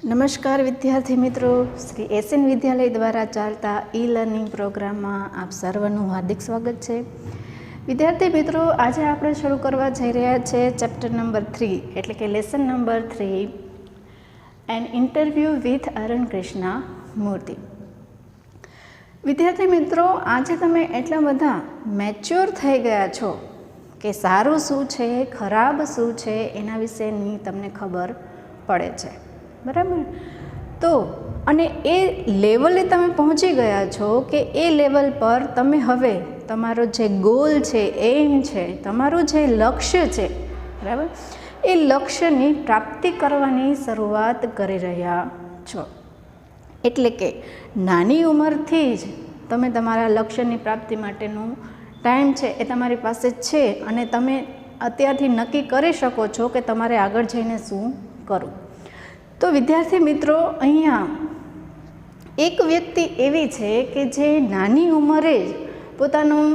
નમસ્કાર વિદ્યાર્થી મિત્રો, શ્રી એસએન વિદ્યાલય દ્વારા ચાલતા ઈ લર્નિંગ પ્રોગ્રામમાં આપ સર્વનું હાર્દિક સ્વાગત છે. વિદ્યાર્થી મિત્રો, આજે આપણે શરૂ કરવા જઈ રહ્યા છે ચેપ્ટર નંબર 3 એટલે કે lesson number 3 an interview with Arun Krishnamurthy. વિદ્યાર્થી મિત્રો, આજે તમે એટલા બધા મેચ્યોર થઈ ગયા છો કે સારું શું છે, ખરાબ શું છે એના વિશેની તમને ખબર પડે છે, બરાબર. તો અને એ લેવલે તમે પહોંચી ગયા છો કે એ લેવલ પર તમે હવે તમારો જે ગોલ છે, એમ છે, તમારું જે લક્ષ્ય છે, બરાબર, એ લક્ષ્યની પ્રાપ્તિ કરવાની શરૂઆત કરી રહ્યા છો. એટલે કે નાની ઉંમરથી જ તમે તમારા લક્ષ્યની પ્રાપ્તિ માટેનું ટાઈમ છે એ તમારી પાસે છે અને તમે અત્યારથી નક્કી કરી શકો છો કે તમારે આગળ જઈને શું કરવું. તો વિદ્યાર્થી મિત્રો, અહીંયા એક વ્યક્તિ એવી છે કે જે નાની ઉંમરે જ પોતાનું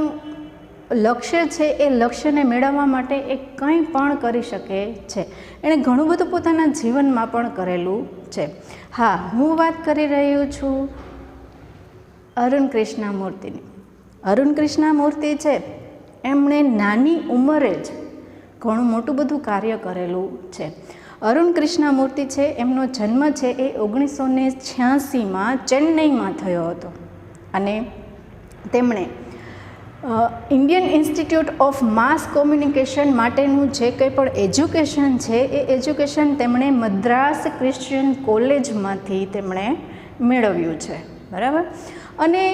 લક્ષ્ય છે એ લક્ષ્યને મેળવવા માટે એ કંઈ પણ કરી શકે છે. એણે ઘણું બધું પોતાના જીવનમાં પણ કરેલું છે. હા, હું વાત કરી રહ્યો છું અરુણ કૃષ્ણમૂર્તિની. અરુણ કૃષ્ણમૂર્તિ છે, એમણે નાની ઉંમરે જ ઘણું મોટું બધું કાર્ય કરેલું છે. અરુણ કૃષ્ણમૂર્તિ છે, એમનો જન્મ છે એ 1986માં ચેન્નઈમાં થયો હતો અને તેમણે Indian institute of mass communication માટેનું જે કંઈ પણ એજ્યુકેશન છે એ એજ્યુકેશન તેમણે મદ્રાસ ક્રિશ્ચિયન કોલેજમાંથી તેમણે મેળવ્યું છે, બરાબર. અને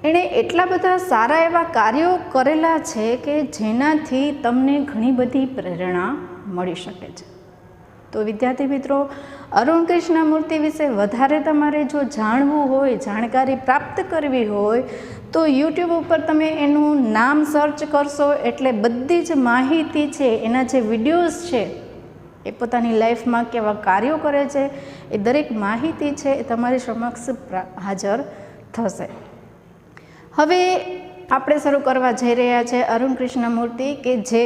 એણે એટલા બધા સારા એવા કાર્યો કરેલા છે કે જેનાથી તમને ઘણી બધી પ્રેરણા મળી શકે છે. તો વિદ્યાર્થી મિત્રો, અરુણ કૃષ્ણમૂર્તિ વિશે વધારે તમારે જો જાણવું હોય, જાણકારી પ્રાપ્ત કરવી હોય તો યુટ્યુબ ઉપર તમે એનું નામ સર્ચ કરશો એટલે બધી જ માહિતી છે, એના જે વિડીયોઝ છે, એ પોતાની લાઈફમાં કેવા કાર્યો કરે છે, એ દરેક માહિતી છે એ તમારી સમક્ષ હાજર થશે. હવે આપણે શરૂ કરવા જઈ રહ્યા છે અરુણ કૃષ્ણમૂર્તિ, કે જે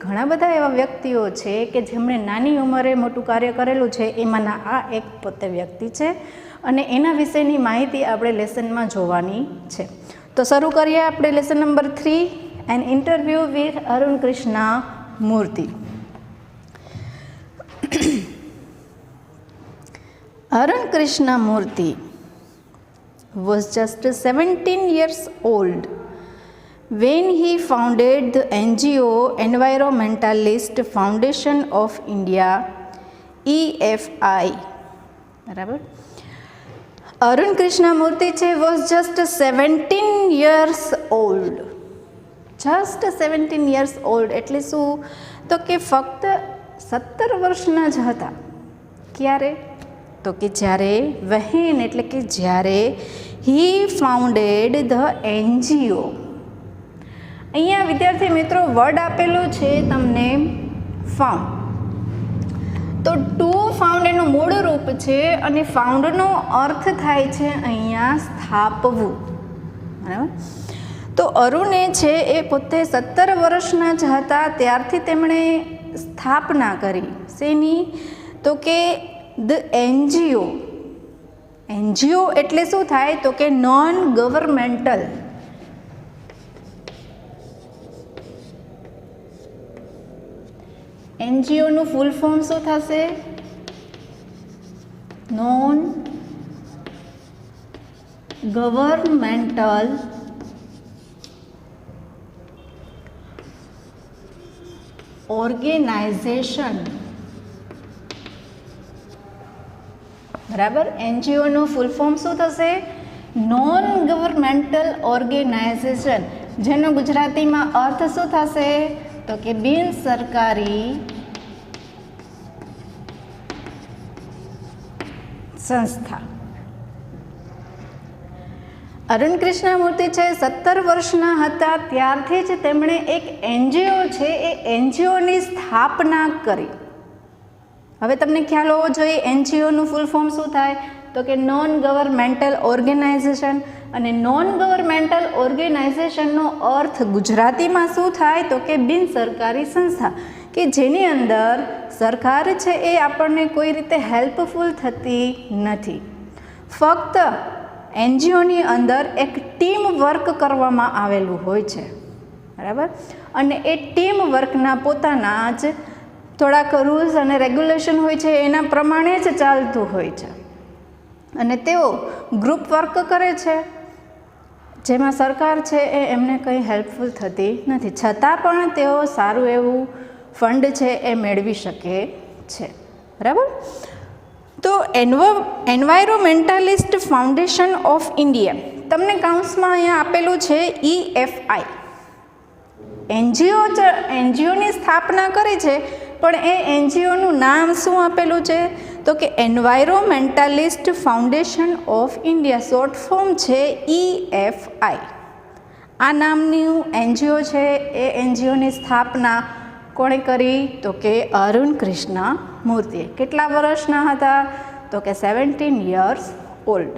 ઘણા બધા એવા વ્યક્તિઓ છે કે જેમણે નાની ઉંમરે મોટું કાર્ય કરેલું છે, એમાંના આ એક પોતે વ્યક્તિ છે અને એના વિશેની માહિતી આપણે લેસનમાં જોવાની છે. તો શરૂ કરીએ આપણે lesson number 3 an interview with Arun Krishnamurthy. Arun Krishnamurthy was just 17 years old when he founded the NGO Environmentalist Foundation of India, EFI. બરાબર. અરુણ કૃષ્ણમૂર્તિ છે was just 17 years old. just 17 years old એટલે શું? તો કે ફક્ત 17 વર્ષના જ હતા. ક્યારે? તો કે જ્યારે વહેન એટલે કે જ્યારે he founded the NGO. અહીંયા વિદ્યાર્થી મિત્રો વર્ડ આપેલું છે તમને ફાઉન્ડ. તો ટુ ફાઉન્ડ એનું મૂળ રૂપ છે અને ફાઉન્ડનો અર્થ થાય છે અહીંયા સ્થાપવું, બરાબર. તો અરુણે છે એ પોતે 17 વર્ષના જ હતા ત્યારથી તેમણે સ્થાપના કરી. શેની? તો કે ધ NGO. NGO એટલે શું થાય? તો કે નોન ગવર્મેન્ટલ. NGO નું ફૂલ ફોર્મ શું થશે? Non governmental organisation. બરાબર. NGO નું ફૂલ ફોર્મ શું થશે? નોન ગવર્મેન્ટલ ઓર્ગેનાઇઝેશન, જેનો ગુજરાતીમાં અર્થ શું થશે? તો કે બિન સરકારી સંસ્થા. અરુણ કૃષ્ણમૂર્તિ છે 17 વર્ષના હતા ત્યારથી જ તેમણે એક NGO છે એ NGOની સ્થાપના કરી. હવે તમને ખ્યાલ હોવો જોઈએ NGO નું ફૂલ ફોર્મ શું થાય? તો કે નોન ગવર્મેન્ટલ ઓર્ગેનાઇઝેશન. અને નોન ગવર્મેન્ટલ ઓર્ગેનાઇઝેશનનો અર્થ ગુજરાતીમાં શું થાય? તો કે બિન સરકારી સંસ્થા. કે જેની અંદર સરકાર છે એ આપણને કોઈ રીતે હેલ્પફુલ થતી નથી. ફક્ત એનજીઓની અંદર એક ટીમ વર્ક કરવામાં આવેલું હોય છે, બરાબર. અને એ ટીમ વર્કના પોતાના જ થોડાક રૂલ્સ અને રેગ્યુલેશન હોય છે, એના પ્રમાણે જ ચાલતું હોય છે. અને તેઓ ગ્રુપ વર્ક કરે છે, જેમાં સરકાર છે એ એમને કંઈ હેલ્પફુલ થતી નથી, છતાં પણ તેઓ સારું એવું ફંડ છે એ મેળવી શકે છે, બરાબર. તો એન્વાયરોમેન્ટાલિસ્ટ ફાઉન્ડેશન ઓફ ઇન્ડિયા, તમને કાઉન્સમાં અહીંયા આપેલું છે EFI. એનજીઓની સ્થાપના કરી છે, પણ એ એનજીઓનું નામ શું આપેલું છે? તો કે environmentalist foundation of India, short form છે EFI. આ નામનું એનજીઓ છે એ એનજીઓની સ્થાપના કોણે કરી? તો કે અરુણ કૃષ્ણમૂર્તિએ. કેટલા વર્ષના હતા? તો કે 17 years old.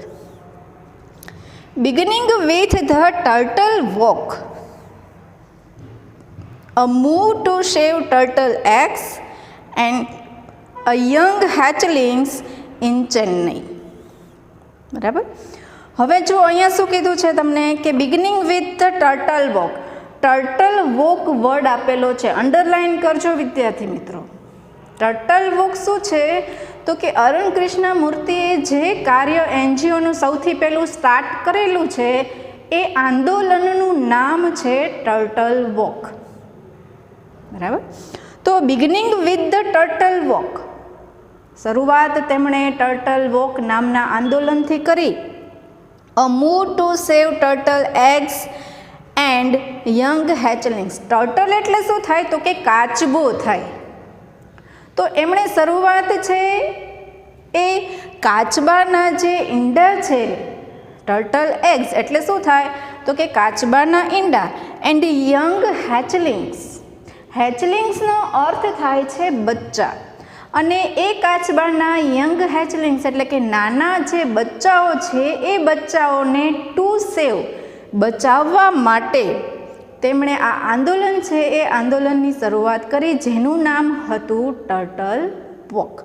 Beginning with the turtle walk, a move to save turtle eggs and a young hatchlings in Chennai. બરાબર. હવે જો અહીંયા શું કીધું છે તમને કે beginning with the turtle walk. Turtle walk word આપેલો છે, અંડરલાઇન કરજો વિદ્યાર્થી મિત્રો. ટર્ટલ વોક શું છે? તો કે અરુણ કૃષ્ણમૂર્તિએ જે કાર્ય એનજીઓનું સૌથી પહેલું સ્ટાર્ટ કરેલું છે એ આંદોલનનું નામ છે ટર્ટલ વોક, બરાબર. તો beginning with the turtle walk, શરૂઆત તેમણે ટર્ટલ વોક નામના આંદોલનથી કરી. A move to save turtle eggs and young hatchlings. Turtle એટલે શું થાય? તો કે કાચબો થાય. તો એમણે શરૂઆત છે એ કાચબાના જે ઈંડા છે, ટર્ટલ એગ્સ એટલે શું થાય? તો કે કાચબાના ઈંડા. એન્ડ યંગ હેચલિંગ્સ, હેચલિંગ્સનો અર્થ થાય છે બચ્ચા. અને એ કાચબાના યંગ હેચલિંગ્સ એટલે કે નાના જે બચ્ચાઓ છે એ બચ્ચાઓને ટુ સેવ, બચાવવા માટે તેમણે આ આંદોલન છે એ આંદોલનની શરૂઆત કરી, જેનું નામ હતું ટર્ટલ વોક.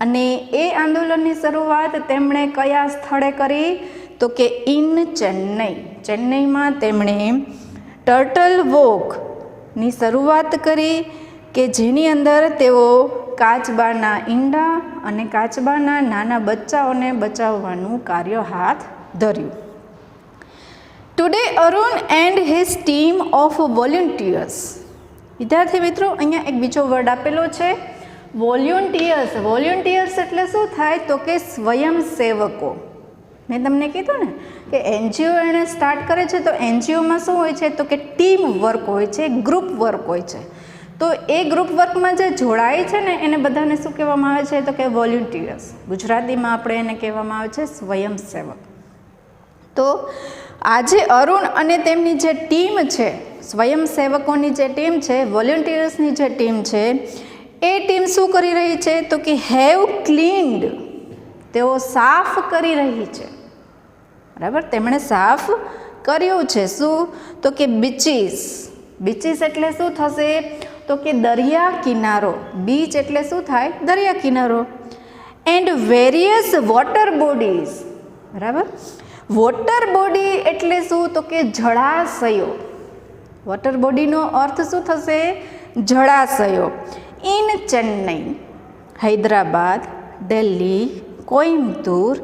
અને એ આંદોલનની શરૂઆત તેમણે કયા સ્થળે કરી? તો કે ઇન ચેન્નઈ. ચેન્નઈમાં તેમણે ટર્ટલ વોકની શરૂઆત કરી, કે જેની અંદર તેઓ કાચબાના ઈંડા અને કાચબાના નાના બચ્ચાઓને બચાવવાનું કાર્ય હાથ ધર્યું. Today Arun and his team of volunteers. વિદ્યાર્થી મિત્રો, અહીંયા એક બીજો વર્ડ આપેલો છે વોલેન્ટિયર્સ. વોલેન્ટિયર્સ એટલે શું થાય? તો કે સ્વયંસેવકો. મેં તમને કીધું ને કે એનજીઓ એણે સ્ટાર્ટ કરે છે, તો એનજીઓમાં શું હોય છે? તો કે ટીમ વર્ક હોય છે, ગ્રુપ વર્ક હોય છે. તો એ ગ્રુપ વર્કમાં જે જોડાય છે ને એને બધાને શું કહેવામાં આવે છે? તો કે વોલેન્ટિયર્સ. ગુજરાતીમાં આપણે એને કહેવામાં આવે છે સ્વયંસેવક. તો આજે અરુણ અને તેમની જે ટીમ છે, સ્વયંસેવકોની જે ટીમ છે, વોલેન્ટિયર્સની જે ટીમ છે, એ ટીમ શું કરી રહી છે? તો કે હેવ ક્લીન્ડ, તેઓ સાફ કરી રહી છે, બરાબર. તેમણે સાફ કર્યું છે. શું? તો કે બીચીસ. બીચીસ એટલે શું થશે? તો કે દરિયા કિનારો. બીચ એટલે શું થાય? દરિયા કિનારો. એન્ડ વેરિયસ વોટર બોડીઝ, બરાબર. વોટર બોડી એટલે શું? તો કે જળાશયો. વોટર બોડીનો અર્થ શું થશે? જળાશયો. In Chennai, Hyderabad, Delhi, Coimbatore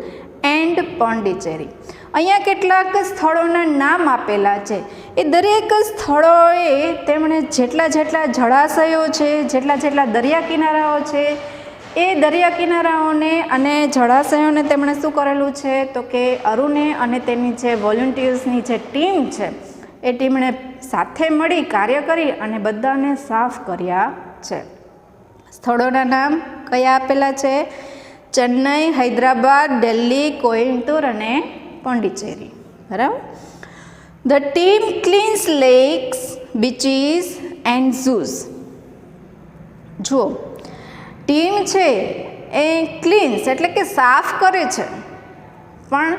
and Pondicherry. અહીંયા કેટલાક સ્થળોના નામ આપેલા છે. એ દરેક સ્થળોએ તેમણે જેટલા જળાશયો છે, જેટલા દરિયા કિનારાઓ છે, એ દરિયા કિનારાઓને અને જળાશયોને તેમણે શું કરેલું છે? તો કે અરુણે અને તેની જે વોલેન્ટિયર્સની જે ટીમ છે એ ટીમણે સાથે મળી કાર્ય કરી અને બધાને સાફ કર્યા છે. સ્થળોના નામ કયા આપેલા છે? ચેન્નઈ, હૈદરાબાદ, દિલ્હી, કોઈમ્બતુર અને પોંડિચેરી, બરાબર. The team cleans lakes, beaches and zoos. જુઓ, ટીમ છે એ ક્લીન્સ એટલે કે સાફ કરે છે, પણ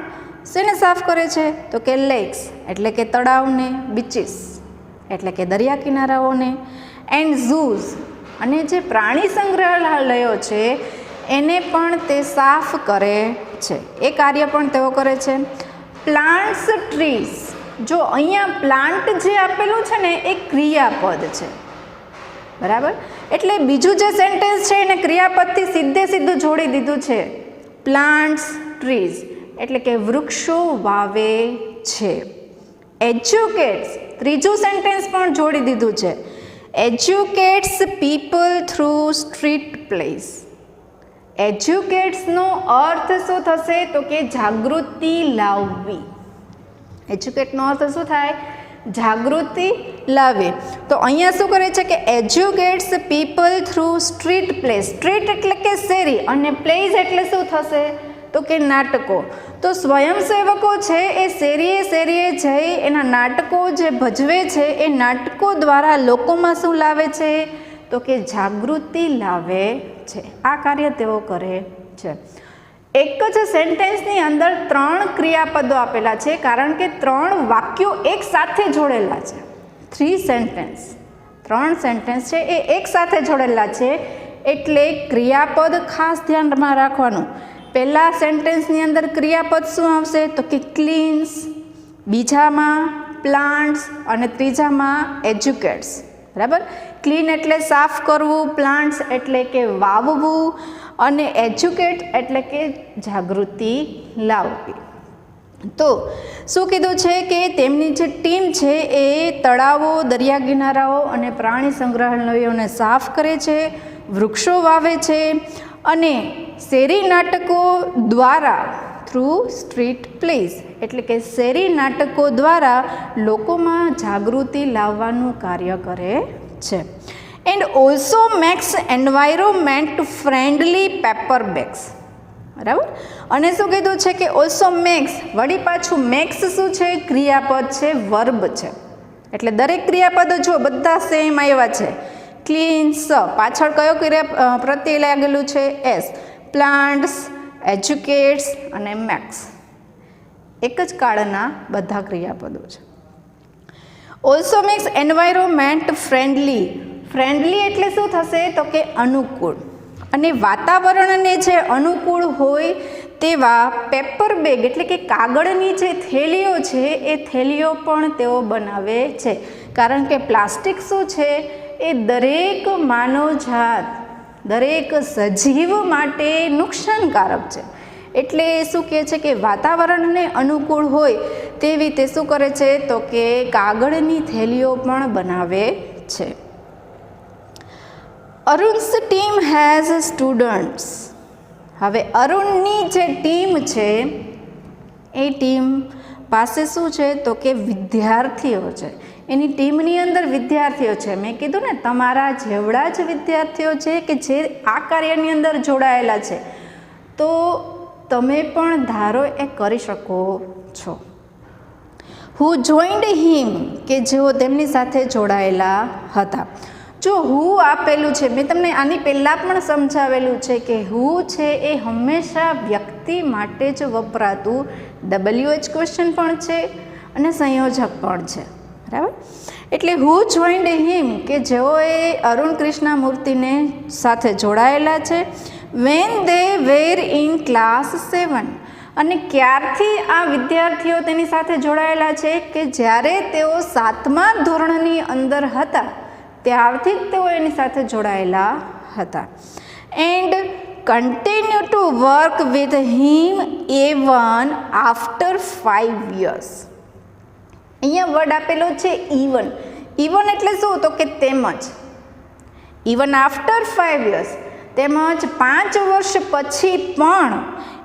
શેને સાફ કરે છે? તો કે લેક્સ એટલે કે તળાવને, બીચીસ એટલે કે દરિયા કિનારાઓને, એન્ડ ઝૂઝ, અને જે પ્રાણી સંગ્રહાલયો છે એને પણ તે સાફ કરે છે. એ કાર્ય પણ તેઓ કરે છે. પ્લાન્ટ્સ ટ્રીઝ, જો અહીંયા પ્લાન્ટ જે આપેલું છે ને એ ક્રિયાપદ છે, બરાબર, એટલે બીજું જે સેન્ટેન્સ છે એને ક્રિયાપદથી સીધું જોડી દીધું છે. પ્લાન્ટ્સ ટ્રીઝ એટલે કે વૃક્ષો વાવે છે. એજ્યુકેટ્સ, ત્રીજું સેન્ટેન્સ પણ જોડી દીધું છે. એજ્યુકેટ્સ પીપલ થ્રુ સ્ટ્રીટ પ્લેસ. એજ્યુકેટ્સનો અર્થ શું થશે તો કે જાગૃતિ લાવવી. એજ્યુકેટનો અર્થ શું થાય? જાગૃતિ લાવે. તો અહીંયા શું કરે છે કે educates people through street place. Street એટલે કે શેરી અને પ્લેસ એટલે શું થશે તો કે નાટકો. તો સ્વયંસેવકો છે એ શેરીએ જઈ એના નાટકો જે ભજવે છે એ નાટકો દ્વારા લોકોમાં શું લાવે છે તો કે જાગૃતિ લાવે છે. આ કાર્ય તેઓ કરે છે. એક જ સેન્ટેન્સની અંદર 3 ક્રિયાપદો આપેલા છે કારણ કે 3 વાક્યો એક સાથે જોડેલા છે. 3 સેન્ટેન્સ છે એ એક સાથે જોડેલા છે એટલે ક્રિયાપદ ખાસ ધ્યાનમાં રાખવાનું. પહેલા સેન્ટેન્સની અંદર ક્રિયાપદ શું આવશે તો કે ક્લીન્સ, બીજામાં પ્લાન્ટ્સ અને ત્રીજામાં એજ્યુકેટ્સ. બરાબર, ક્લીન એટલે સાફ કરવું, પ્લાન્ટ્સ એટલે કે વાવવું અને એજ્યુકેટ એટલે કે જાગૃતિ લાવવી. તો શું કીધું છે કે તેમની જે ટીમ છે એ તળાવો, દરિયા કિનારાઓ અને પ્રાણી સંગ્રહાલયોને સાફ કરે છે, વૃક્ષો વાવે છે અને શેરી નાટકો દ્વારા થ્રુ સ્ટ્રીટ પ્લેસ એટલે કે શેરી નાટકો દ્વારા લોકોમાં જાગૃતિ લાવવાનું કાર્ય કરે છે. And also makes environment friendly paper bags. બરાબર, અને શું કીધું છે કે ઓલ્સો મેક્સ, વળી પાછું મેક્સ શું છે? ક્રિયાપદ છે, વર્બ છે. એટલે દરેક ક્રિયાપદો જો બધા સેમ આવ્યા છે. ક્લીન્સ, પાછળ કયો પ્રત્યય લાગેલું છે? એસ. પ્લાન્ટ્સ, એજ્યુકેટ્સ અને મેક્સ, એક જ કાળના બધા ક્રિયાપદો છે. Also makes environment friendly. Friendly એટલે શું થશે તો કે અનુકૂળ, અને વાતાવરણને જે અનુકૂળ હોય તેવા પેપર બેગ એટલે કે કાગળની જે થેલીઓ છે એ થેલીઓ પણ તેઓ બનાવે છે. કારણ કે પ્લાસ્ટિક શું છે એ દરેક માનવજાત, દરેક સજીવ માટે નુકસાનકારક છે. એટલે શું કહે છે કે વાતાવરણને અનુકૂળ હોય તેવી તે શું કરે છે તો કે કાગળની થેલીઓ પણ બનાવે છે. Arun's team has students. હવે અરુણની જે ટીમ છે એ ટીમ પાસે શું છે તો કે વિદ્યાર્થીઓ છે. એની ટીમની અંદર વિદ્યાર્થીઓ છે. મેં કીધું ને તમારા જેવડા જ વિદ્યાર્થીઓ છે કે જે આ કાર્યની અંદર જોડાયેલા છે. તો તમે પણ ધારો એ કરી શકો છો. હુ જોઈન્ડ હિમ, કે જેઓ તેમની સાથે જોડાયેલા હતા. જો હુ આપેલું છે, મેં તમને આની પહેલાં પણ સમજાવેલું છે કે હુ છે એ હંમેશા વ્યક્તિ માટે જ વપરાતું WH ક્વેશ્ચન પણ છે અને સંયોજક પણ છે. બરાબર, એટલે હુ જોઈન્ડ હિમ કે જેઓએ અરુણ કૃષ્ણમૂર્તિને સાથે જોડાયેલા છે. When they were in class 7, અને ક્યારથી આ વિદ્યાર્થીઓ તેની સાથે જોડાયેલા છે કે જ્યારે તેઓ 7મા ધોરણની અંદર હતા ત્યારથી જ તેઓ એની સાથે જોડાયેલા હતા. And continue to work with him even after 5 years. અહીંયા વર્ડ આપેલો છે ઇવન. ઇવન એટલે શું તો કે તેમજ. ઇવન આફ્ટર 5 years, તેમજ 5 વર્ષ પછી પણ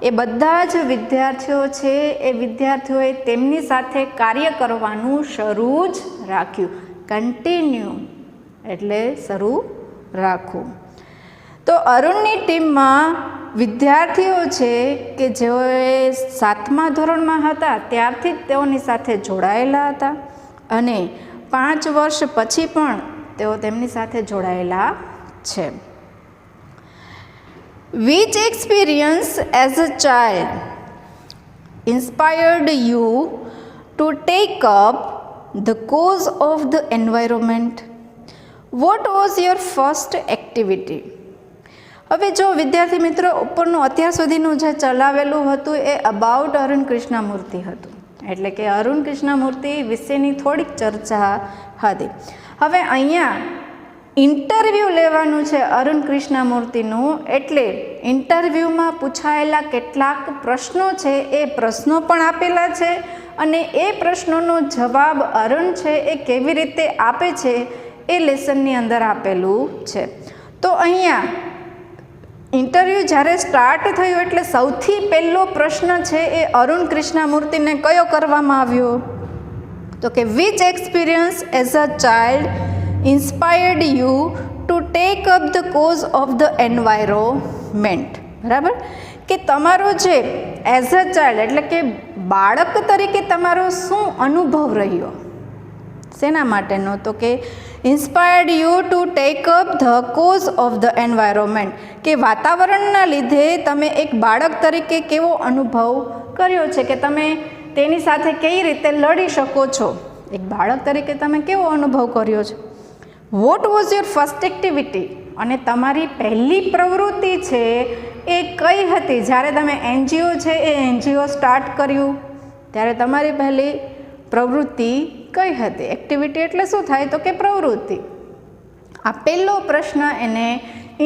એ બધા જ વિદ્યાર્થીઓ છે એ વિદ્યાર્થીઓએ તેમની સાથે કાર્ય કરવાનું શરૂ જ રાખ્યું. કન્ટિન્યુ એટલે શરૂ રાખવું. તો અરુણની ટીમમાં વિદ્યાર્થીઓ છે કે જેઓએ 7મા ધોરણમાં હતા ત્યારથી જ તેઓની સાથે જોડાયેલા હતા અને 5 વર્ષ પછી પણ તેઓ તેમની સાથે જોડાયેલા છે. Which experience as a child inspired you to take up the cause of the environment? Vote was your first activity? હવે જો વિદ્યાર્થી મિત્રો ઉપરનું અત્યાર સુધીનું જે ચલાવેલું હતું એ અબાઉટ અરુણ કૃષ્ણમૂર્તિ હતું, એટલે કે અરુણ કૃષ્ણમૂર્તિ વિશેની થોડીક ચર્ચા હતી. હવે અહીંયા ઇન્ટરવ્યૂ લેવાનું છે અરુણ કૃષ્ણમૂર્તિનું, એટલે ઇન્ટરવ્યૂમાં પૂછાયેલા કેટલાક પ્રશ્નો છે એ પ્રશ્નો પણ આપેલા છે અને એ પ્રશ્નોનો જવાબ અરુણ છે એ કેવી રીતે આપે છે એ લેસનની અંદર આપેલું છે. તો અહીંયા ઇન્ટરવ્યૂ જ્યારે સ્ટાર્ટ થયું એટલે સૌથી પહેલો પ્રશ્ન છે એ અરુણ કૃષ્ણમૂર્તિને કયો કરવામાં આવ્યો? તો કે which experience as a child inspired you to take up the cause of the environment. બરાબર, કે તમારો જે એઝ અ ચાઇલ્ડ એટલે કે બાળક તરીકે તમારો શું અનુભવ રહ્યો, શેના માટેનો? તો કે inspired you to take up the cause of the environment, કે વાતાવરણના લીધે તમે એક બાળક તરીકે કેવો અનુભવ કર્યો છે, કે તમે તેની સાથે કઈ રીતે લડી શકો છો. એક બાળક તરીકે તમે કેવો અનુભવ કર્યો છે. Vote was your first activity, અને તમારી પહેલી પ્રવૃત્તિ છે એ કઈ હતી? જ્યારે તમે એનજીઓ છે એ એનજીઓ સ્ટાર્ટ કર્યું ત્યારે તમારી પહેલી પ્રવૃત્તિ કઈ હતી? એક્ટિવિટી એટલે શું થાય? તો કે પ્રવૃત્તિ. આ પહેલો પ્રશ્ન એને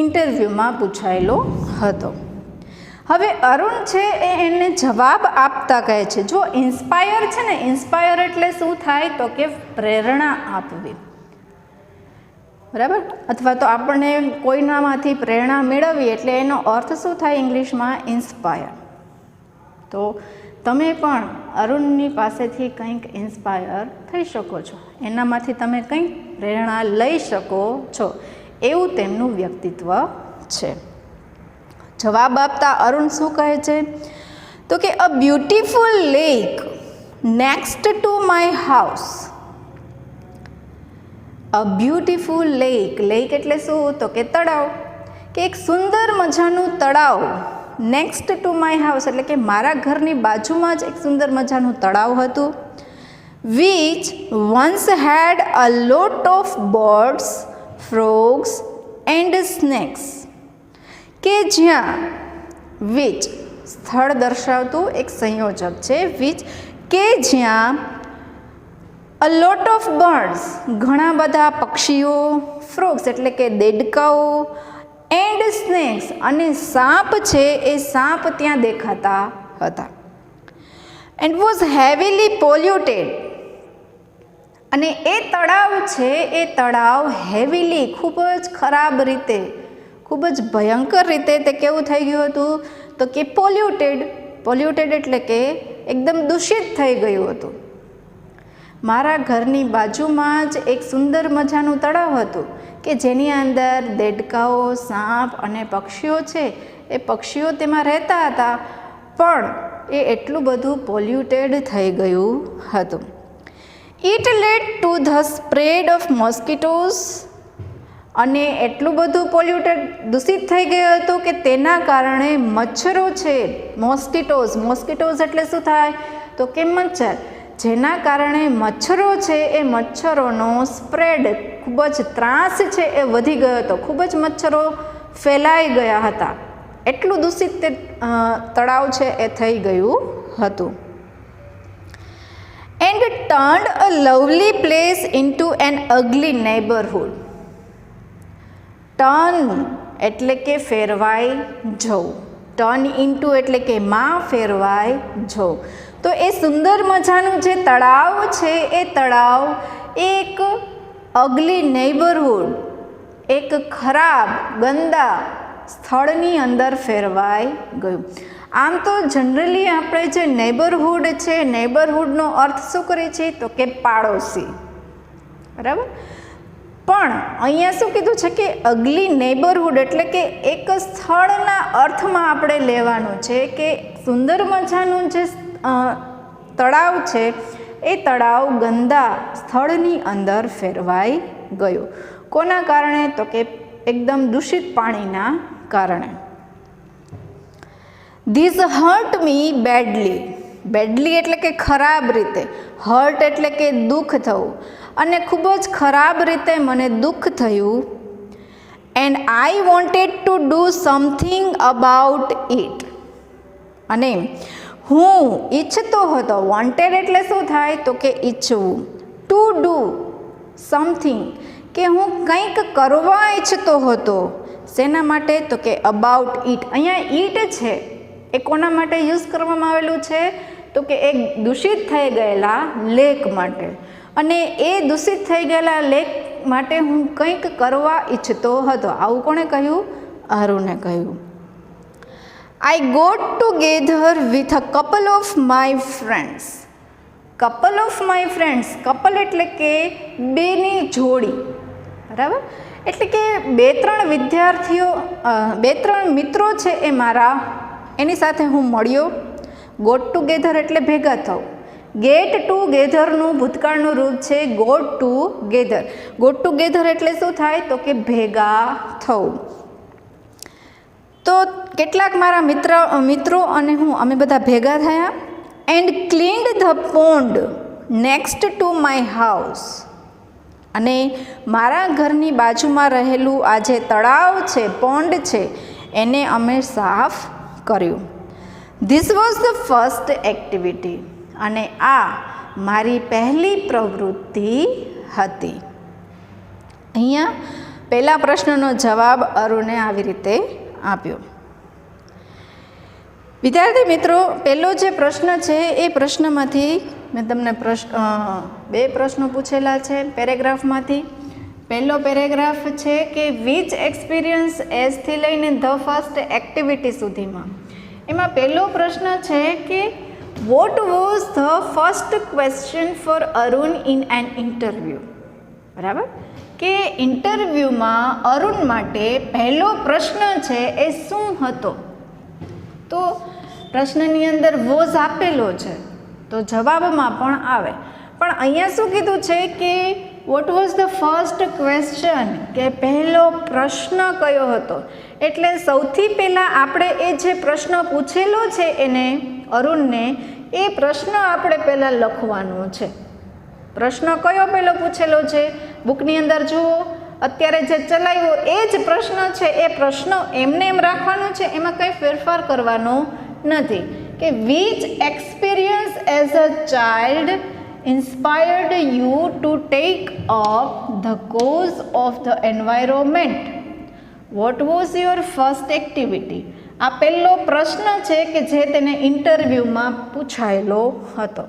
ઇન્ટરવ્યૂમાં પૂછાયેલો હતો. હવે અરુણ છે એ એને જવાબ આપતા કહે છે, જો ઇન્સ્પાયર છે ને, ઇન્સ્પાયર એટલે શું થાય? તો કે પ્રેરણા આપવી. બરાબર, અથવા તો આપણને કોઈનામાંથી પ્રેરણા મેળવવી એટલે એનો અર્થ શું થાય ઇંગ્લિશમાં? ઇન્સ્પાયર. તો તમે પણ અરુણની પાસેથી કંઈક ઇન્સ્પાયર થઈ શકો છો, એનામાંથી તમે કંઈક પ્રેરણા લઈ શકો છો, એવું તેમનું વ્યક્તિત્વ છે. જવાબ આપતા અરુણ શું કહે છે? તો કે a beautiful lake next to my house. A beautiful lake, lake એટલે શું? તો કે તળાવ, કે એક સુંદર મજાનું તળાવ. નેક્સ્ટ ટુ માય હાઉસ એટલે કે મારા ઘરની બાજુમાં જ એક સુંદર મજાનું તળાવ હતું. Which once had a lot of birds, frogs and snakes, કે જ્યાં વિચ સ્થળ દર્શાવતું એક સંયોજક છે, વિચ કે જ્યાં અ લોટ ઓફ બર્ડ્સ ઘણા બધા પક્ષીઓ, ફ્રોગ્સ એટલે કે દેડકાઓ, એન્ડ સ્નેક્સ અને સાપ છે એ સાપ ત્યાં દેખાતા હતા. એન્ડ વોઝ હેવીલી પોલ્યુટેડ, અને એ તળાવ છે એ તળાવ હેવીલી ખૂબ જ ખરાબ રીતે, ખૂબ જ ભયંકર રીતે તે કેવું થઈ ગયું હતું? તો કે પોલ્યુટેડ. પોલ્યુટેડ એટલે કે એકદમ દૂષિત થઈ ગયું હતું. મારા ઘરની બાજુમાં જ એક સુંદર મજાનું તળાવ હતું કે જેની અંદર દેડકાઓ, સાપ અને પક્ષીઓ છે એ પક્ષીઓ તેમાં રહેતા હતા, પણ એ એટલું બધું પોલ્યુટેડ થઈ ગયું હતું. It lead to the spread of mosquitoes, અને એટલું બધું પોલ્યુટેડ દૂષિત થઈ ગયું હતું કે તેના કારણે મચ્છરો છે, મોસ્કિટોઝ, મોસ્કિટોઝ એટલે શું થાય? તો કે મચ્છર, જેના કારણે મચ્છરો છે એ મચ્છરોનો સ્પ્રેડ, ખૂબ જ ત્રાસ છે એ વધી ગયો હતો, ખૂબ જ મચ્છરો ફેલાઈ ગયા હતા, એટલું દૂષિત તે તળાવ છે એ થઈ ગયું હતું. And turned a lovely place into an ugly neighbourhood. Turn એટલે કે ફેરવાઈ જવું, ટર્ન ઇન્ટુ એટલે કે માં ફેરવાઈ જવું. તો એ સુંદર મજાનું જે તળાવ છે એ તળાવ એક અગલી નેબરહુડ, એક ખરાબ ગંદા સ્થળની અંદર ફેરવાઈ ગયું. આમ તો જનરલી આપણે જે નેબરહુડ છે, નેબરહુડનો અર્થ શું કરીએ છીએ? તો કે પાડોશી. બરાબર, પણ અહીંયા શું કીધું છે કે અગલી નેબરહુડ એટલે કે એક સ્થળના અર્થમાં આપણે લેવાનું છે કે સુંદર મજાનું જે તળાવ છે એ તળાવ ગંદા સ્થળની અંદર ફેરવાઈ ગયું. કોના કારણે? તો કે એકદમ દૂષિત પાણીના કારણે. This hurt me badly, badly એટલે કે ખરાબ રીતે, હર્ટ એટલે કે દુઃખ થવું, અને ખૂબ જ ખરાબ રીતે મને દુઃખ થયું. And I wanted to do something about it. અને હું ઈચ્છતો હતો, વોન્ટેડ એટલે શું થાય તો કે ઈચ્છવું, ટુ ડુ સમથિંગ કે હું કંઈક કરવા ઈચ્છતો હતો. શેના માટે તો કે અબાઉટ ઇટ. અહીંયા ઇટ છે એ કોના માટે યુઝ કરવામાં આવેલું છે તો કે એક દૂષિત થઈ ગયેલા લેક માટે. અને એ દૂષિત થઈ ગયેલા લેક માટે હું કંઈક કરવા ઈચ્છતો હતો. આવું કોણે કહ્યું? અરુણે કહ્યું. I got together with a couple of my friends. couple of my friends, couple એટલે કે બેની જોડી, બરાબર? એટલે કે બે ત્રણ મિત્રો છે એ મારા, એની સાથે હું મળ્યો. ગોટ ટુગેધર એટલે ભેગા થવું. ગેટ ટુગેધરનું ભૂતકાળનું રૂપ છે ગોટ ટુગેધર. ગોટ ટુગેધર એટલે શું થાય તો કે ભેગા થવું. તો કેટલાક મારા મિત્રો અને હું અમે બધા ભેગા થયા. And cleaned the pond next to my house. અને મારા ઘરની બાજુમાં રહેલું આ જે તળાવ છે, પોન્ડ છે, એને અમે સાફ કર્યું. This was the first activity. અને આ મારી પહેલી પ્રવૃત્તિ હતી. અહીંયા પહેલા પ્રશ્નનો જવાબ અરુણે આવી રીતે આપ્યો. વિદ્યાર્થી મિત્રો, પહેલો જે પ્રશ્ન છે એ પ્રશ્નમાંથી મેં તમને બે પ્રશ્નો પૂછેલા છે પેરેગ્રાફમાંથી. પહેલો પેરેગ્રાફ છે કે વિચ એક્સપિરિયન્સ એઝથી લઈને ધ ફર્સ્ટ એક્ટિવિટી સુધીમાં. એમાં પહેલો પ્રશ્ન છે કે what was the first question for Arun in an interview. બરાબર? કે ઇન્ટરવ્યૂમાં અરુણ માટે પહેલો પ્રશ્ન છે એ શું હતો? તો પ્રશ્નની અંદર વોઝ આપેલો છે તો જવાબમાં પણ આવે. પણ અહીંયા શું કીધું છે કે what was the first question, કે પહેલો પ્રશ્ન કયો હતો. એટલે સૌથી પહેલાં આપણે એ જે પ્રશ્ન પૂછેલો છે એને, અરુણને, એ પ્રશ્ન આપણે પહેલાં લખવાનો છે. પ્રશ્ન કયો પહેલો પૂછેલો છે? બુકની અંદર જુઓ, અત્યારે જે ચલાવ્યો એ જ પ્રશ્ન છે. એ પ્રશ્ન એમને એમ રાખવાનો છે, એમાં કંઈ ફેરફાર કરવાનો નથી. કે which experience as a child inspired you to take up the cause of the environment. What was your first activity. આ પહેલો પ્રશ્ન છે કે જે તેને ઇન્ટરવ્યૂમાં પૂછાયેલો હતો.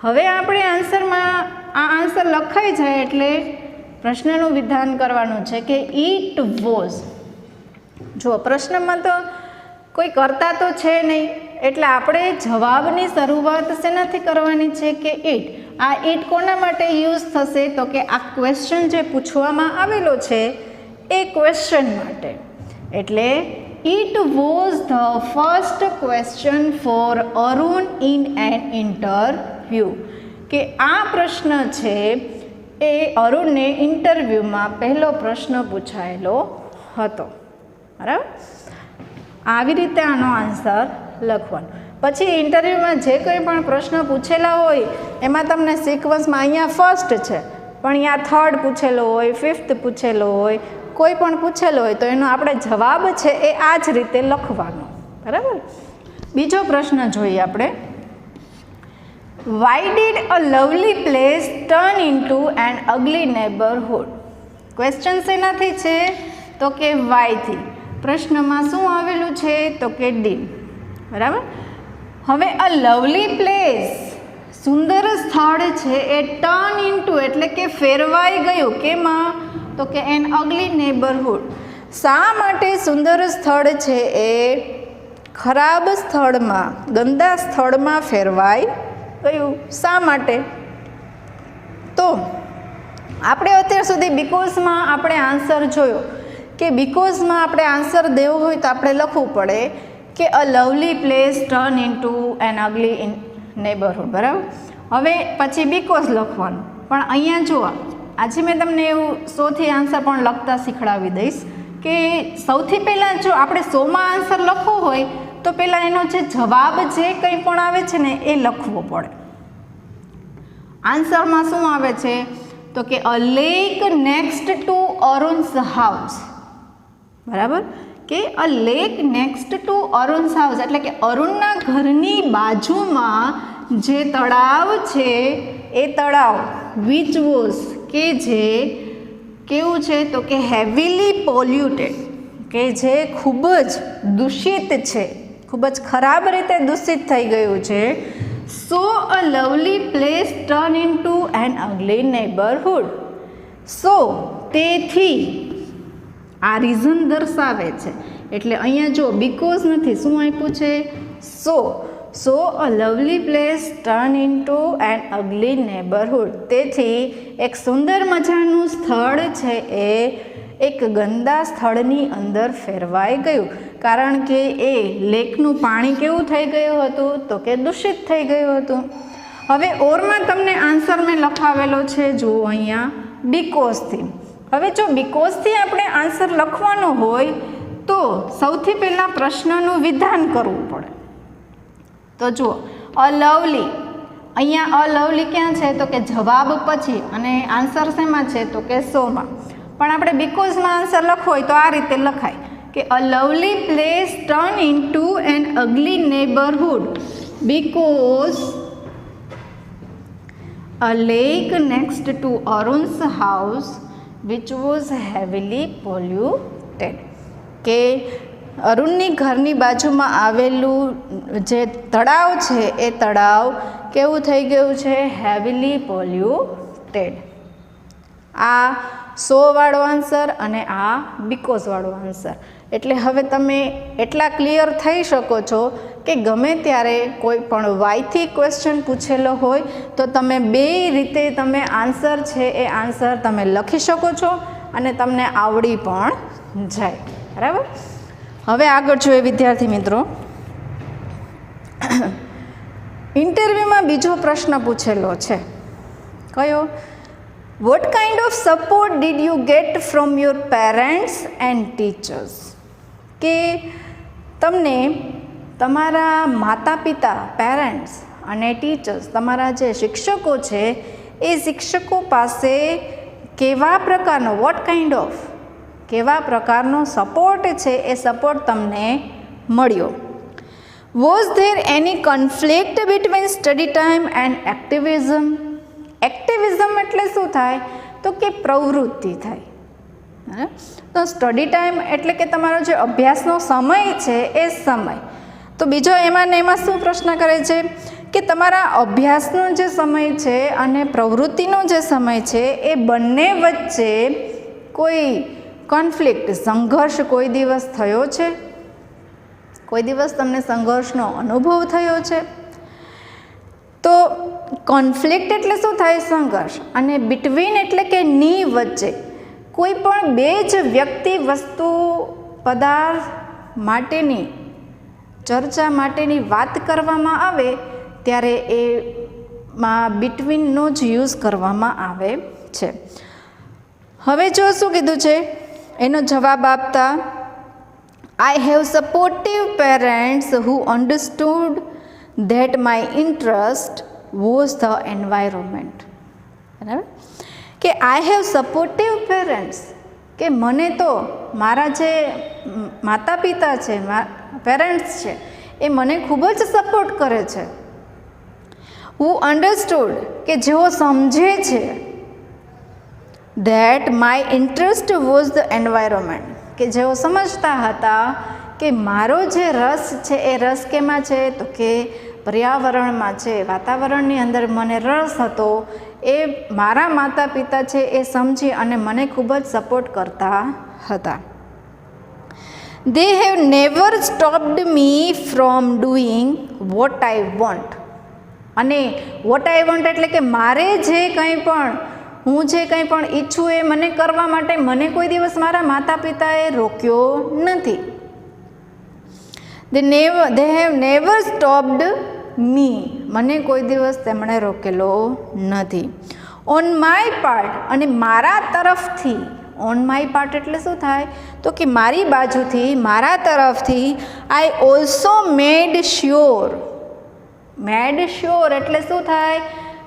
હવે આપણે આન્સરમાં આ આન્સર લખાઈ જાય એટલે પ્રશ્નનું વિધાન કરવાનું છે કે ઇટ વોઝ. જો પ્રશ્નમાં તો કોઈ કરતા તો છે નહીં, એટલે આપણે જવાબની શરૂઆત શેનાથી કરવાની છે કે ઇટ. આ ઇટ કોના માટે યુઝ થશે તો કે આ ક્વેશ્ચન જે પૂછવામાં આવેલો છે એ ક્વેશ્ચન માટે. એટલે it was the first question for Arun in an interview. કે આ પ્રશ્ન છે એ અરુણને ઇન્ટરવ્યૂમાં પહેલો પ્રશ્ન પૂછાયેલો હતો. બરાબર? આવી રીતે આનો આન્સર લખવાનો. પછી ઇન્ટરવ્યૂમાં જે કંઈ પણ પ્રશ્ન પૂછેલા હોય એમાં તમને સિક્વન્સમાં અહીંયા ફર્સ્ટ છે, પણ અહીંયા થર્ડ પૂછેલો હોય, ફિફ્થ પૂછેલો હોય, કોઈ પણ પૂછેલો હોય તો એનો આપણે જવાબ છે એ આ જ રીતે લખવાનો. બરાબર? બીજો પ્રશ્ન જોઈએ આપણે. Why did a lovely place turn into an ugly neighborhood? Question શેનાથી છે તો કે વાયથી. પ્રશ્નમાં શું આવેલું છે તો કે ડીડ. બરાબર? હવે અ લવલી પ્લેસ, સુંદર સ્થળ છે એ ટર્ન ઇન્ટુ એટલે કે ફેરવાઈ ગયું. કેમાં તો કે એન અગલી નેબરહુડ. શા માટે સુંદર સ્થળ છે એ ખરાબ સ્થળમાં, ગંદા સ્થળમાં ફેરવાઈ ગયું? શા માટે? તો આપણે અત્યાર સુધી બીકોઝમાં આપણે આન્સર જોયો કે બીકોઝમાં આપણે આન્સર દેવો હોય તો આપણે લખવું પડે કે a lovely place turn into an ugly neighbourhood. બરાબર? હવે પછી બીકોઝ લખવાનું. પણ અહીંયા જુઓ, આજે મેં તમને એવું 100થી આન્સર પણ લખતા શીખડાવી દઈશ કે સૌથી પહેલાં જો આપણે 100માં આન્સર લખવો હોય તો પહેલાં એનો જે જવાબ જે કંઈ પણ આવે છે ને એ લખવો પડે. આન્સરમાં શું આવે છે તો કે a lake next to Arun's house. બરાબર, કે a lake next to Arun's house એટલે કે અરુણના ઘરની બાજુમાં જે તળાવ છે એ તળાવ વિચ વોઝ કે જે કેવું છે તો કે હેવીલી પોલ્યુટેડ, કે જે ખૂબ જ દૂષિત છે, ખૂબ જ ખરાબ રીતે દૂષિત થઈ ગયું છે. So a lovely place turn into an ugly neighbourhood. So તેથી આ રીઝન દર્શાવે છે એટલે અહીંયા જો બીકોઝ નથી, શું આપ્યું છે so a lovely place turn into an ugly neighbourhood. તેથી એક સુંદર મજાનું સ્થળ છે એ એક ગંદા સ્થળની અંદર ફેરવાઈ ગયું, કારણ કે એ લેકનું પાણી કેવું થઈ ગયું હતું તો કે દૂષિત થઈ ગયું હતું. હવે ઓરમાં તમને આન્સર મેં લખાવેલો છે, જુઓ અહીંયા બીકોઝથી. હવે જો બીકોઝથી આપણે આન્સર લખવાનો હોય તો સૌથી પહેલાં પ્રશ્નનું વિધાન કરવું પડે. તો જુઓ અ લવલી, અહીંયા અ લવલી ક્યાં છે તો કે જવાબ પછી, અને આન્સર શેમાં છે તો કે સોમાં. પણ આપણે બીકોઝમાં આન્સર લખવો હોય તો આ રીતે લખાય કે a lovely place turn into an ugly neighbourhood because a lake next to Arun's house which was heavily polluted. કે અરુણની ઘરની બાજુમાં આવેલું જે તળાવ છે એ તળાવ કેવું થઈ ગયું છે, હેવીલી પોલ્યુટેડ. આ વાળો આન્સર અને આ બીકોઝવાળો આન્સર. એટલે હવે તમે એટલા ક્લિયર થઈ શકો છો કે ગમે ત્યારે કોઈ પણ વાયથી ક્વેશ્ચન પૂછેલો હોય તો તમે બે રીતે તમે આન્સર છે એ આન્સર તમે લખી શકો છો અને તમને આવડી પણ જાય. બરાબર, હવે આગળ જોઈએ વિદ્યાર્થી મિત્રો. ઇન્ટરવ્યૂમાં બીજો પ્રશ્ન પૂછેલો છે, કયો? What kind of support did you get from your parents and teachers? કે તમને તમારા માતા પિતા પેરેન્ટ્સ અને ટીચર્સ, તમારા જે શિક્ષકો છે એ શિક્ષકો પાસે કેવા પ્રકારનો કેવા પ્રકારનો સપોર્ટ છે એ સપોર્ટ તમને મળ્યો. Was there any conflict between study time and activism? Activism એટલે શું થાય તો કે પ્રવૃત્તિ થાય. તો સ્ટડી ટાઈમ એટલે કે તમારો જે અભ્યાસનો સમય છે એ સમય. તો બીજો એમાં ને એમાં શું પ્રશ્ન કરે છે કે તમારા અભ્યાસનો જે સમય છે અને પ્રવૃત્તિનો જે સમય છે એ બંને વચ્ચે કોઈ કોન્ફ્લિક્ટ, સંઘર્ષ કોઈ દિવસ થયો છે? કોઈ દિવસ તમને સંઘર્ષનો અનુભવ થયો છે? તો કોન્ફ્લિક્ટ એટલે શું થાય? સંઘર્ષ. અને બિટવીન એટલે કે ની વચ્ચે કોઈ પણ બે જ વ્યક્તિ, વસ્તુ, પદાર્થ માટેની ચર્ચા માટેની વાત કરવામાં આવે ત્યારે એમાં બિટવીનનો જ યુઝ કરવામાં આવે છે. હવે જો શું કીધું છે એનો જવાબ આપતા, I have supportive parents who understood that my interest was the environment. બરાબર, કે આઈ હેવ સપોર્ટિવ પેરેન્ટ્સ, કે મને તો મારા જે માતા પિતા છે, પેરેન્ટ્સ છે એ મને ખૂબ જ સપોર્ટ કરે છે. હુ અન્ડરસ્ટુડ, કે જેઓ સમજે છે, that my interest was the environment, કે જેઓ સમજતા હતા કે મારો જે રસ છે એ રસ કેમાં છે તો કે પર્યાવરણમાં છે, વાતાવરણની અંદર મને રસ હતો. એ મારા માતા પિતા છે એ સમજી અને મને ખૂબ જ સપોર્ટ કરતા હતા. They have never stopped me from doing what I want. અને what I want એટલે કે મારે જે કંઈ પણ, હું જે કંઈ પણ ઈચ્છું એ મને કરવા માટે મને કોઈ દિવસ મારા માતા પિતાએ રોક્યો નથી. They have never stopped me. મને કોઈ દિવસ તેમણે રોકેલો નથી. On my part, અને મારા તરફથી, ઓન માય પાર્ટ એટલે શું થાય તો કે મારી બાજુથી, મારા તરફથી I also made sure. Made sure એટલે શું થાય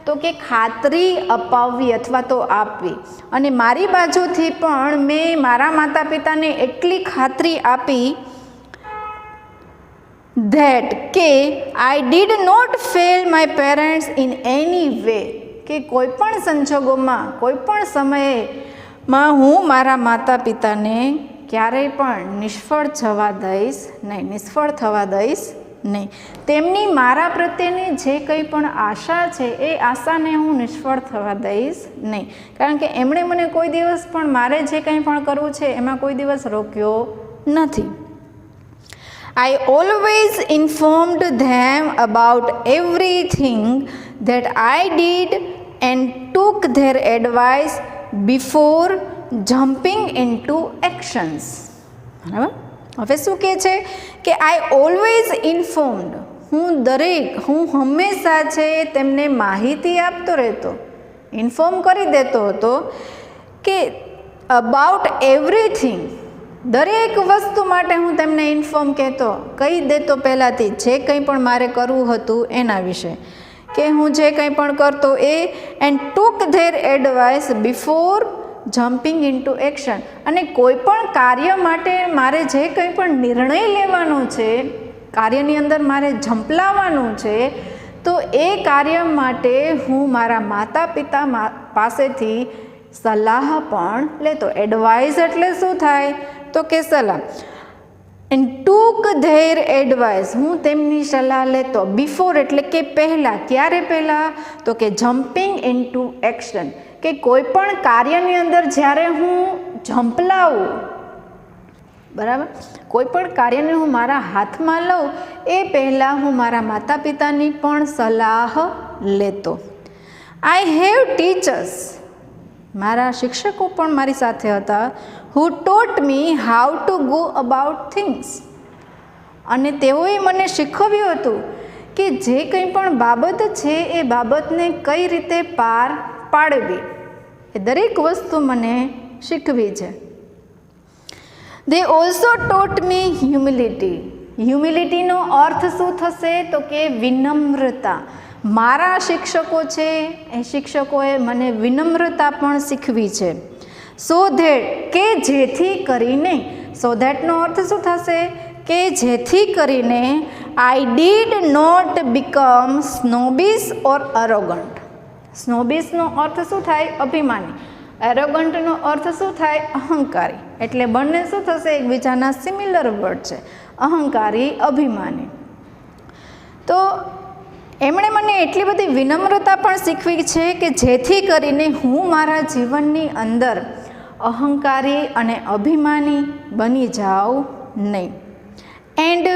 તો કે ખાતરી અપાવવી અથવા તો આપવી. અને મારી બાજુથી પણ મેં મારા માતા પિતાને એટલી ખાતરી આપી that કે I did not fail my parents in any way, કે કોઈ પણ સંજોગોમાં, કોઈ પણ સમયમાં હું મારા માતા પિતાને ક્યારેય પણ નિષ્ફળ થવા દઈશ નહીં. તેમની મારા પ્રત્યેની જે કંઈ પણ આશા છે એ આશાને હું નિષ્ફળ થવા દઈશ નહીં, કારણ કે એમણે મને કોઈ દિવસ પણ મારે જે કંઈ પણ કરવું છે એમાં કોઈ દિવસ રોક્યો નથી. I always informed them about everything that I did and took their advice before jumping into actions. બરાબર. હવે શું કહે છે કે I always informed, હું હંમેશા છે તેમને માહિતી આપતો રહેતો, ઇન્ફોર્મ કરી દેતો હતો કે અબાઉટ એવરીથિંગ, દરેક વસ્તુ માટે હું તેમને ઇન્ફોર્મ કહી દેતો પહેલાંથી, જે કંઈ પણ મારે કરવું હતું એના વિશે, કે હું જે કંઈ પણ કરતો એ, and took their advice before jumping into action. અને કોઈ પણ કાર્ય માટે મારે જે કંઈ પણ નિર્ણય લેવાનો છે, કાર્યની અંદર મારે ઝંપલાવવાનું છે, તો એ કાર્ય માટે હું મારા માતા પિતા પાસેથી સલાહ પણ લેતો. એડવાઇસ એટલે શું થાય તો કે સલાહ. એન્ડ ટુક ધેર એડવાઇસ, હું તેમની સલાહ લેતો. બિફોર એટલે કે પહેલાં. ક્યારે પહેલાં તો કે જમ્પિંગ ઇન્ટુ એક્શન, કે કોઈ પણ કાર્યની અંદર જ્યારે હું ઝંપલાવું, બરાબર, કોઈ પણ કાર્યને હું મારા હાથમાં લઉં એ પહેલાં હું મારા માતા પિતાની પણ સલાહ લેતો. આઈ હેવ ટીચર્સ, મારા શિક્ષકો પણ મારી સાથે હતા, who taught me how to go about things. અને તેઓએ મને શીખવ્યું હતું કે જે કંઈ પણ બાબત છે એ બાબતને કઈ રીતે પાર પાડવી, એ દરેક વસ્તુ મને શીખવી છે. They also taught me humility. હ્યુમિલિટીનો અર્થ શું થશે તો કે વિનમ્રતા. મારા શિક્ષકો છે એ શિક્ષકોએ મને વિનમ્રતા પણ શીખવી છે. સો ધેટ, કે જેથી કરીને, સો ધેટનો અર્થ શું થશે કે જેથી કરીને આઈ ડીડ નોટ બીકમ સ્નોબિશ ઓર અરોગન્ટ. સ્નોબિશનો અર્થ શું થાય અભિમાની, એરોગન્ટનો અર્થ શું થાય અહંકારી. એટલે બંને શું થશે એકબીજાના સિમિલર વર્ડ છે, અહંકારી, અભિમાની. તો એમણે મને એટલી બધી વિનમ્રતા પણ શીખવી છે કે જેથી કરીને હું મારા જીવનની અંદર અહંકારી અને અભિમાની બની જાઉં નહીં. એન્ડ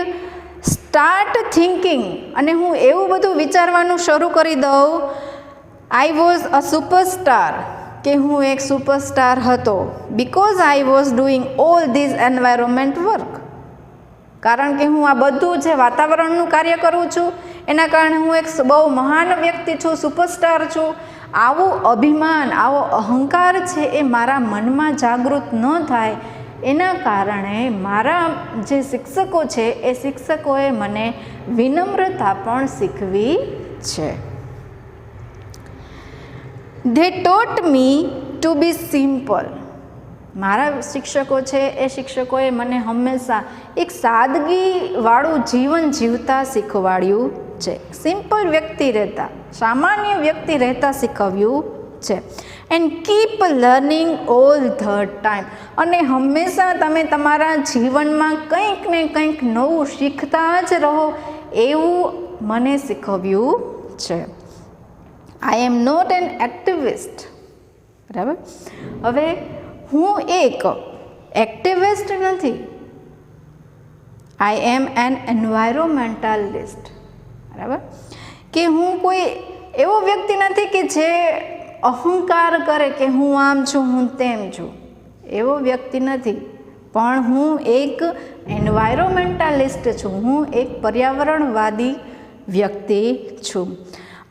સ્ટાર્ટ થિંકિંગ, અને હું એવું બધું વિચારવાનું શરૂ કરી દઉં, આઈ વોઝ અ સુપરસ્ટાર, કે હું એક સુપરસ્ટાર હતો. Because I was doing all these environment work, કારણ કે હું આ બધું જે વાતાવરણનું કાર્ય કરું છું એના કારણે હું એક બહુ મહાન વ્યક્તિ છું, સુપરસ્ટાર છું. આવું અભિમાન, આવો અહંકાર છે એ મારા મનમાં જાગૃત ન થાય, એના કારણે મારા જે શિક્ષકો છે એ શિક્ષકોએ મને વિનમ્રતા પણ શીખવી છે. They taught me to be simple. મારા શિક્ષકો છે એ શિક્ષકોએ મને હંમેશા એક સાદગીવાળું જીવન જીવતા શીખવાડ્યું છે. સિમ્પલ વ્યક્તિ રહેતા, સામાન્ય વ્યક્તિ રહેતા શીખવ્યું છે. And keep learning all the time, અને હંમેશા તમે તમારા જીવનમાં કંઈક ને કંઈક નવું શીખતા જ રહો એવું મને શીખવ્યું છે. આઈ એમ નોટ એન એક્ટિવિસ્ટ. બરાબર. હવે હું એક એક્ટિવિસ્ટ નથી, આઈ એમ એન એન્વાયરોમેન્ટાલિસ્ટ. બરાબર, કે હું કોઈ એવો વ્યક્તિ નથી કે જે અહંકાર કરે કે હું આમ છું, હું તેમ છું, એવો વ્યક્તિ નથી, પણ હું એક એન્વાયરોમેન્ટાલિસ્ટ છું, હું એક પર્યાવરણવાદી વ્યક્તિ છું.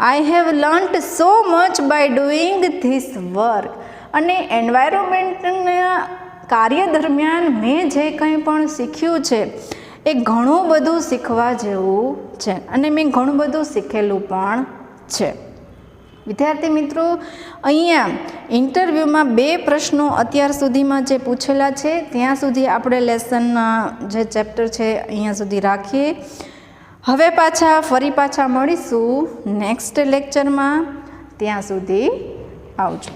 I have learnt so much bye doing this work. અને એન્વાયરમેન્ટના કાર્ય દરમિયાન મેં જે કંઈ પણ શીખ્યું છે એ ઘણું બધું શીખવા જેવું છે અને મેં ઘણું બધું શીખેલું પણ છે. વિદ્યાર્થી મિત્રો, અહીંયા ઇન્ટરવ્યૂમાં 2 પ્રશ્નો અત્યાર સુધીમાં જે પૂછેલા છે ત્યાં સુધી આપણે લેસનના જે ચેપ્ટર છે અહીંયા સુધી રાખીએ. હવે ફરી પાછા મળીશું નેક્સ્ટ લેક્ચરમાં. ત્યાં સુધી આવજો.